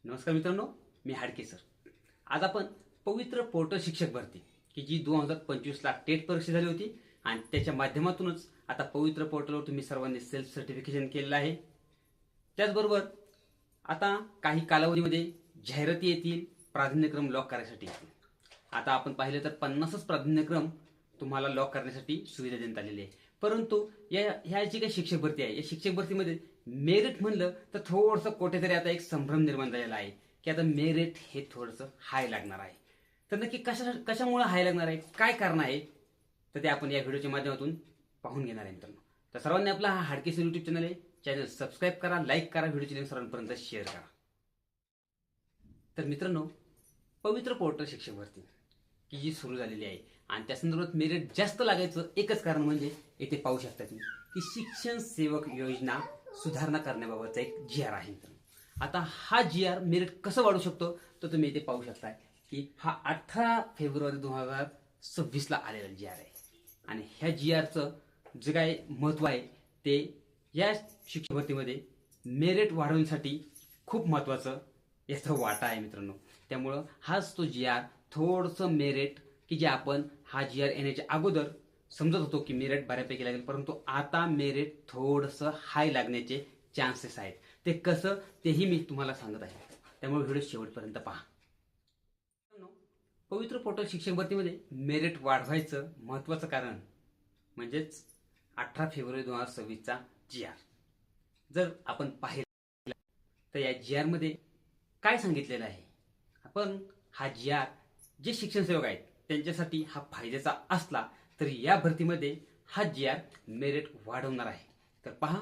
नमस्कार मित्रांनो, मी हाडके सर. आज आपण पवित्र पोर्टल शिक्षक भरती की जी 2025ला टेट परीक्षा झाली होती आणि त्याच्या माध्यमातूनच आता पवित्र पोर्टलवर तुम्ही सर्वांनी सेल्फ सर्टिफिकेशन केलेलं आहे. त्याचबरोबर आता काही कालावधीमध्ये जाहिराती येतील, प्राधान्यक्रम लॉक करायसाठी येतील. आता आपण पाहिलं तर 50च प्राधान्यक्रम तुम्हाला लॉक करण्यासाठी सुविधा देण्यात आलेली आहे. परंतु ह्या जी काही शिक्षक भरती आहे, या शिक्षक भरतीमध्ये मेरिट म्हणलं तर थोडंसं कुठेतरी आता एक संभ्रम निर्माण झालेला आहे की आता मेरिट हे थोडंसं हाय लागणार आहे. तर नक्की कशामुळे हाय लागणार आहे, काय कारण आहे, तर ते आपण या व्हिडिओच्या माध्यमातून पाहून घेणार आहे मित्रांनो. तर सर्वांनी आपला हा हाडके सर यूट्यूब चॅनल आहे, चॅनल सबस्क्राईब करा, लाईक करा, व्हिडिओची लिंक सर्वांपर्यंत शेअर करा. तर मित्रांनो, पवित्र पोर्टल शिक्षक भरती की जी सुरू झालेली आहे आणि त्या संदर्भात मेरिट जास्त लागायचं एकच कारण म्हणजे इथे पाहू शकता तुम्ही की शिक्षण सेवक योजना सुधारणा करण्याबाबतचा एक GR आहे. आता हा GR मेरिट कसं वाढू शकतो तर तुम्ही इथे पाहू शकताय की हा 18 फेब्रुवारी 2026ला आलेला GR आहे आणि ह्या GRचं जे काय महत्व आहे ते या शिक्षक भरतीमध्ये मेरिट वाढवण्यासाठी खूप महत्वाचं याचा वाटा आहे मित्रांनो. त्यामुळं हाच तो GR थोडंसं मेरिट की जे आपण हा GR येण्याच्या अगोदर समजत होतो की मेरिट बऱ्यापैकी लागेल, परंतु आता मेरिट थोडंसं हाय लागण्याचे चान्सेस आहेत. ते कसं तेही मी तुम्हाला सांगत आहे, त्यामुळे व्हिडिओ शेवटपर्यंत पहा. पवित्र पोर्टल शिक्षक भरतीमध्ये मेरिट वाढवायचं महत्वाचं कारण म्हणजेच 18 फेब्रुवारी 2026चा GR. जर आपण पाहिलं तर या GR मध्ये काय सांगितलेलं आहे, आपण हा GR जे शिक्षण सेवक आहेत त्यांच्यासाठी हा फायद्याचा असला तरी या भरतीमध्ये हा GR मेरिट वाढवणार आहे. तर पहा,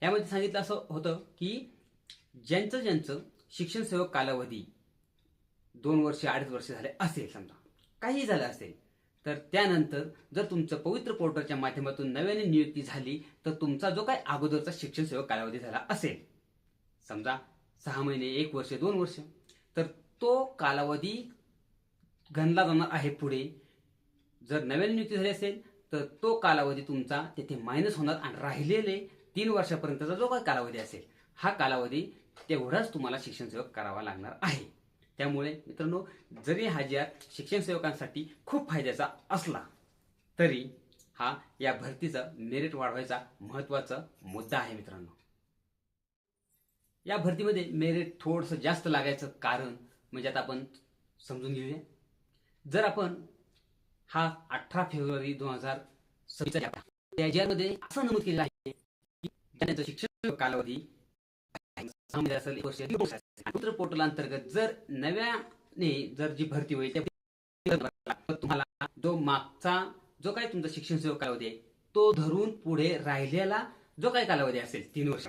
यामध्ये सांगितलं असं होतं की ज्यांचं शिक्षण सेवक कालावधी 2 वर्ष 2.5 वर्ष झाले असेल, समजा काही झालं असेल, तर त्यानंतर जर तुमचं पवित्र पोर्टलच्या माध्यमातून नव्याने नियुक्ती झाली तर तुमचा जो काय अगोदरचा शिक्षण सेवक कालावधी झाला असेल, समजा 6 महिने, 1 वर्ष, 2 वर्ष, तर तो कालावधी गणला जाणार आहे पुढे. जर नव्याने नियुक्ती झाली असेल तर तो कालावधी तुमचा तिथे मायनस होणार आणि राहिलेले 3 वर्षापर्यंतचा जो काही कालावधी असेल हा कालावधी तेवढाच तुम्हाला शिक्षण सेवक करावा लागणार आहे. त्यामुळे मित्रांनो, जरी हा GR शिक्षण सेवकांसाठी खूप फायद्याचा असला तरी हा या भरतीचा मेरिट वाढवायचा महत्वाचा मुद्दा आहे मित्रांनो. या भरतीमध्ये मेरिट थोडंसं जास्त लागायचं कारण म्हणजे आता आपण समजून घेऊया. जर आपण हा 18 फेब्रुवारी 2026 त्या GR मध्ये असं नमूद केलेलं आहे की त्यांचं शिक्षण कालावधी 6 महिने असेल, 1 वर्ष, 2 वर्ष असेल. पवित्र पोर्टल अंतर्गत जर नव्याने जर जी भरती होईल त्या तुम्हाला जो मागचा जो काही तुमचा शिक्षण सेवक कालावधी आहे तो धरून पुढे राहिलेला जो काही कालावधी असेल 3 वर्ष,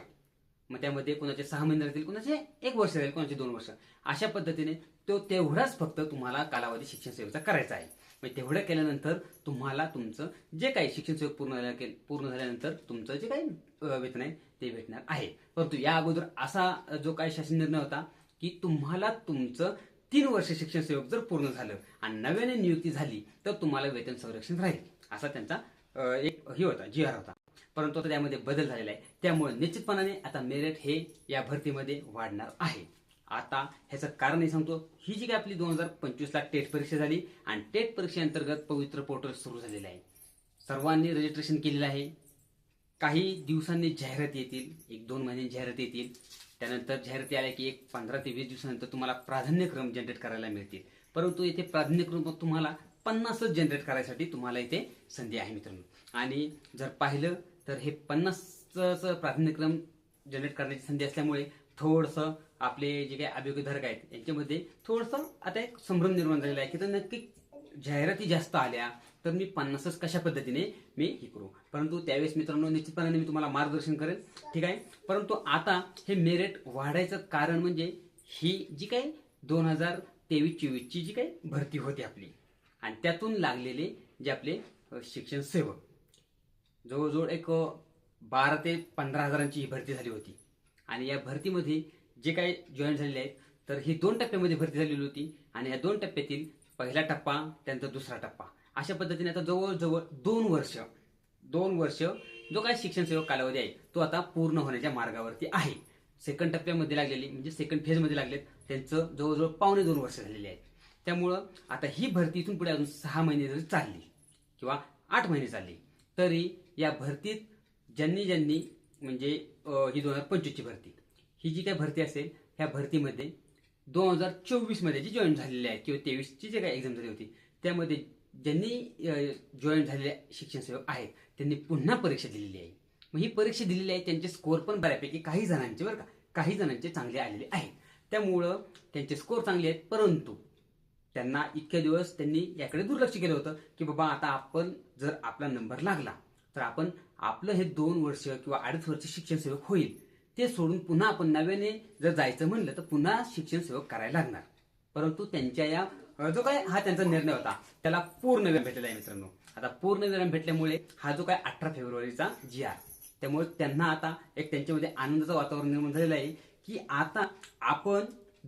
मग त्यामध्ये कोणाचे 6 महिने राहतील, कोणाचे 1 वर्ष राहील, कोणाचे 2 वर्ष, अशा पद्धतीने तो तेवढाच फक्त तुम्हाला कालावधी शिक्षण सेवेचा करायचा आहे. मग तेवढं केल्यानंतर तुम्हाला तुमचं जे काही शिक्षण सेवक पूर्ण झाल्यानंतर तुमचं जे काही वेतन आहे ते भेटणार आहे. परंतु या अगोदर असा जो काही शासन निर्णय होता की तुम्हाला तुमचं 3 वर्ष शिक्षण सेवक जर पूर्ण झालं आणि नव्याने नियुक्ती झाली तर तुम्हाला वेतन संरक्षण राहील, असा त्यांचा एक हे होता, GR होता. परंतु आता त्यामध्ये बदल झालेला आहे. त्यामुळे निश्चितपणाने आता मेरिट हे या भरतीमध्ये वाढणार आहे. आता ह्याचं कारणही सांगतो. ही जी काय आपली 2025ला टेट परीक्षा झाली आणि टेट परीक्षेअंतर्गत पवित्र पोर्टल सुरू झालेलं आहे. सर्वांनी रजिस्ट्रेशन केलेलं आहे. काही दिवसांनी जाहिरात येतील, 1-2 महिन्यांनी जाहिरात येतील. त्यानंतर जाहिराती आल्या की 15 ते 20 दिवसानंतर तुम्हाला प्राधान्यक्रम जनरेट करायला मिळतील. परंतु इथे प्राधान्यक्रम तुम्हाला 50च जनरेट करायसाठी तुम्हाला इथे संधी आहे मित्रांनो. आणि जर पाहिलं तर हे 50च प्राधान्यक्रम जनरेट करण्याची संधी असल्यामुळे थोडंसं आपले जे काही अभियोगधारक आहेत यांच्यामध्ये थोडंसं आता एक संभ्रम निर्माण झालेला आहे की तर नक्की जाहिराती जास्त आल्या तर मी 50च कशा पद्धतीने मी हे करू. परंतु त्यावेळेस मित्रांनो निश्चितपणाने मी तुम्हाला मार्गदर्शन करेन, ठीक आहे. परंतु आता हे मेरिट वाढायचं कारण म्हणजे ही जी काही 2023-24ची जी काही भरती होती आपली आणि त्यातून लागलेले जे आपले शिक्षण सेवक जवळजवळ एक 12 ते 15 हजारांची ही भरती झाली होती. आणि या भरतीमध्ये जे काही जॉईन झालेले आहेत तर ही 2 टप्प्यामध्ये भरती झालेली होती आणि या 2 टप्प्यातील पहिला टप्पा त्यानंतर दुसरा टप्पा अशा पद्धतीने आता जवळजवळ 2 वर्ष जो काही शिक्षण सेवक कालावधी आहे तो आता पूर्ण होण्याच्या मार्गावरती आहे. सेकंड टप्प्यामध्ये लागलेली म्हणजे सेकंड फेजमध्ये लागलेत त्यांचं जवळजवळ 2.25 वर्ष झालेले आहेत. त्यामुळं आता ही भरती इथून पुढे अजून 6 महिने जरी चालली किंवा 8 महिने चालली तरी या भरतीत ज्यांनी म्हणजे ही 2025ची भरती ही जी काही भरती असेल ह्या भरतीमध्ये 2024 मध्ये जी जॉईन झालेली आहे किंवा 23ची जे काही एक्झाम झाली होती त्यामध्ये ज्यांनी जॉईन झालेले शिक्षण सेवक आहेत त्यांनी पुन्हा परीक्षा दिलेली आहे. मग ही परीक्षा दिलेली आहे त्यांचे स्कोर पण बऱ्यापैकी काही जणांचे बरं का काही जणांचे चांगले आलेले आहेत. त्यामुळं त्यांचे स्कोर चांगले आहेत परंतु त्यांना इतके दिवस त्यांनी याकडे दुर्लक्ष केलं होतं की बाबा आता आपण जर आपला नंबर लागला तर आपण आपलं हे 2 वर्ष किंवा 2.5 वर्ष शिक्षण सेवक होईल ते सोडून पुन्हा आपण नव्याने जर जायचं म्हणलं तर पुन्हा शिक्षण सेवक करायला लागणार. परंतु त्यांच्या या जो काय हा त्यांचा निर्णय होता त्याला पूर्ण विराम भेटलेला आहे मित्रांनो. आता पूर्ण विराम भेटल्यामुळे हा जो काय 18 फेब्रुवारीचा GR त्यामुळे त्यांना आता एक त्यांच्यामध्ये आनंदाचं वातावरण निर्माण झालेलं आहे की आता आपण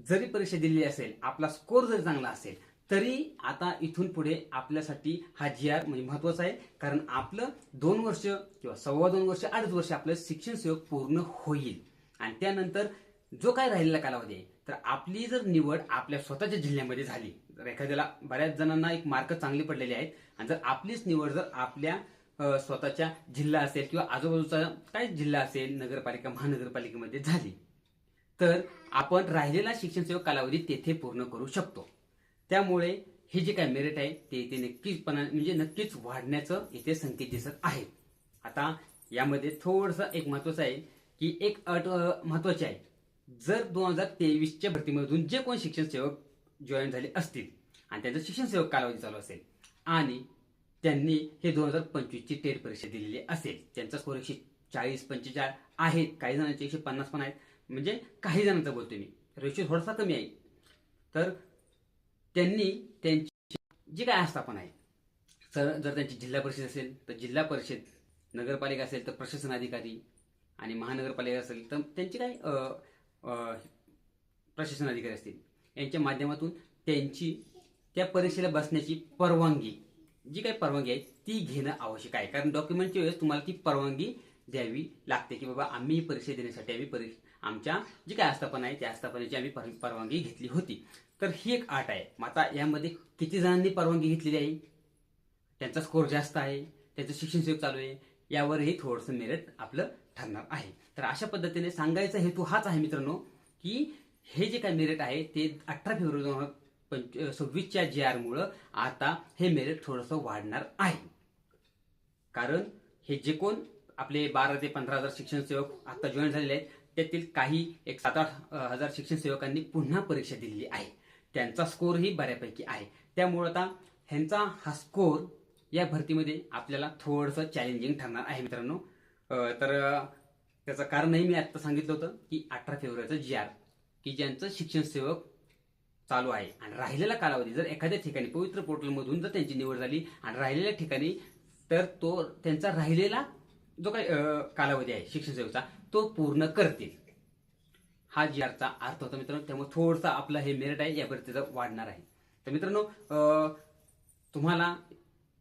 जरी परीक्षा दिलेली असेल आपला स्कोर जरी चांगला असेल तरी आता इथून पुढे आपल्यासाठी हा GR म्हणजे महत्वाचा आहे. कारण आपलं 2 वर्ष किंवा 2.25 वर्ष 2.5 वर्ष आपलं शिक्षण सेवक पूर्ण होईल आणि त्यानंतर जो काय राहिलेला कालावधी आहे तर आपली जर निवड आपल्या स्वतःच्या जिल्ह्यामध्ये झाली तर एखाद्याला बऱ्याच जणांना एक मार्क चांगले पडलेले आहेत आणि जर आपलीच निवड जर आपल्या स्वतःच्या जिल्हा असेल किंवा आजूबाजूचा काय जिल्हा असेल नगरपालिका महानगरपालिकेमध्ये झाली तर आपण राहिलेला शिक्षण सेवक कालावधी तेथे पूर्ण करू शकतो. त्यामुळे हे जे काय मेरिट आहे ते इथे नक्कीच वाढण्याचं इथे संकेत दिसत आहे. आता यामध्ये थोडंसं एक महत्वाचं आहे की एक अट महत्वाची आहे. जर 2023च्या भरतीमधून जे कोण शिक्षण सेवक जॉईन झाले असतील आणि त्यांचा शिक्षण सेवक कालावधी चालू असेल आणि त्यांनी हे 2025ची टेट परीक्षा दिलेली असेल त्यांचा स्कोर 140-45 आहेत काही जणांचे 150 पण आहेत म्हणजे काही जणांचा बोलतोय मी रेशो थोडासा कमी आहे तर त्यांनी त्यांची जी काय आस्थापन आहे जर त्यांची जिल्हा परिषद असेल तर जिल्हा परिषद नगरपालिका असेल तर प्रशासन अधिकारी आणि महानगरपालिका असेल तर त्यांचे काय प्रशासन अधिकारी असतील यांच्या माध्यमातून त्यांची त्या परीक्षेला बसण्याची परवानगी जी काही परवानगी आहे ती घेणं आवश्यक आहे. कारण डॉक्युमेंटच्या वेळेस तुम्हाला ती परवानगी द्यावी लागते की बाबा आम्ही परीक्षा देण्यासाठी आमच्या जी काय आस्थापना आहे त्या आस्थापनेची आम्ही परवानगी घेतली होती. तर ही एक अट आहे. मग आता यामध्ये किती जणांनी परवानगी घेतलेली आहे त्यांचा स्कोर जास्त आहे त्यांचं शिक्षण सेवक चालू आहे यावरही थोडंसं मेरिट आपलं ठरणार आहे. तर अशा पद्धतीने सांगायचा हेतू हाच आहे मित्रांनो की हे जे काय मेरिट आहे ते 18 फेब्रुवारी 2026च्या GR मुळे आता हे मेरिट थोडंसं वाढणार आहे. कारण हे जे कोण आपले 12 ते 15 हजार शिक्षण सेवक आता जॉईन झालेले आहेत त्यातील काही 7-8 हजार शिक्षण सेवकांनी पुन्हा परीक्षा दिलेली आहे त्यांचा स्कोरही बऱ्यापैकी आहे. त्यामुळे आता ह्यांचा हा स्कोर या भरतीमध्ये आपल्याला थोडंसं चॅलेंजिंग ठरणार आहे मित्रांनो. तर त्याचं कारणही मी आता सांगितलं होतं की 18 फेब्रुवारीचा GR की ज्यांचं शिक्षण सेवक चालू आहे आणि राहिलेला कालावधी जर एखाद्या ठिकाणी पवित्र पोर्टलमधून जर त्यांची निवड झाली आणि राहिलेल्या ठिकाणी तर तो त्यांचा राहिलेला जो काही कालावधी आहे शिक्षण सेवकचा तो पूर्ण करतील हा GRचा अर्थ होता मित्रांनो. त्यामुळे थोडंसं आपलं हे मेरिट आहे या भरतीचं वाढणार आहे. तर मित्रांनो तुम्हाला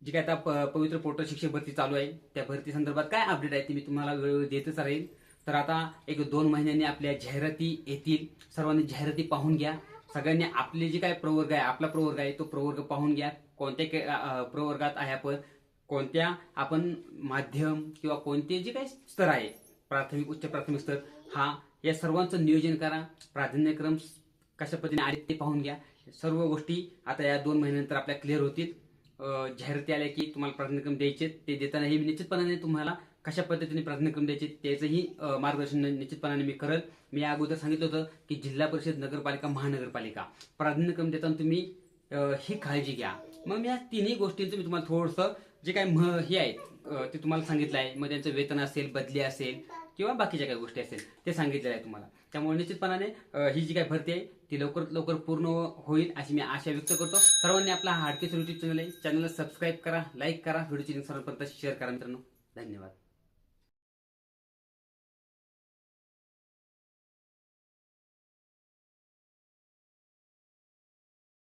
जी काय आता पवित्र पोर्टल शिक्षक भरती चालू आहे त्या भरती संदर्भात काय अपडेट आहे ते मी तुम्हाला वेळोवेळी देतच राहील. तर आता 1-2 महिन्यांनी आपल्या जाहिराती येतील. सर्वांनी जाहिराती पाहून घ्या. सगळ्यांनी आपले जे काय प्रवर्ग आहे आपला प्रवर्ग आहे तो प्रवर्ग पाहून घ्या. कोणत्या प्रवर्गात आहे आपण कोणत्या आपण माध्यम किंवा कोणते जे काही स्तर आहे प्राथमिक उच्च प्राथमिक स्तर हा या सर्वांचं नियोजन करा. प्राधान्यक्रम कशा पद्धतीने आहे ते पाहून घ्या. सर्व गोष्टी आता या 2 महिन्यानंतर आपल्या क्लिअर होतील. जाहिराती आल्या की तुम्हाला प्राधान्यक्रम द्यायचे ते देतानाही निश्चितपणाने तुम्हाला कशा पद्धतीने प्राधान्यक्रम द्यायचे त्याचंही मार्गदर्शन निश्चितपणाने मी करेल. मी या अगोदर सांगितलं होतं की जिल्हा परिषद नगरपालिका महानगरपालिका प्राधान्यक्रम देताना तुम्ही ही काळजी घ्या. मग मी या तिन्ही गोष्टींचं मी तुम्हाला थोडंसं जे काय हे आहे ते तुम्हाला सांगितलं आहे. मग त्यांचं वेतन असेल बदली असेल किंवा बाकीच्या काही गोष्टी असेल ते सांगितलेलं आहे तुम्हाला. त्यामुळे निश्चितपणाने ही जी काही भरती आहे ती लवकर पूर्ण होईल अशी मी आशा व्यक्त करतो. सर्वांनी आपला हाडकेसर YouTube चॅनल आहे चॅनलला सबस्क्राईब करा लाईक करा व्हिडिओची लिंक सर्वांपर्यंत शेअर करा मित्रांनो. धन्यवाद.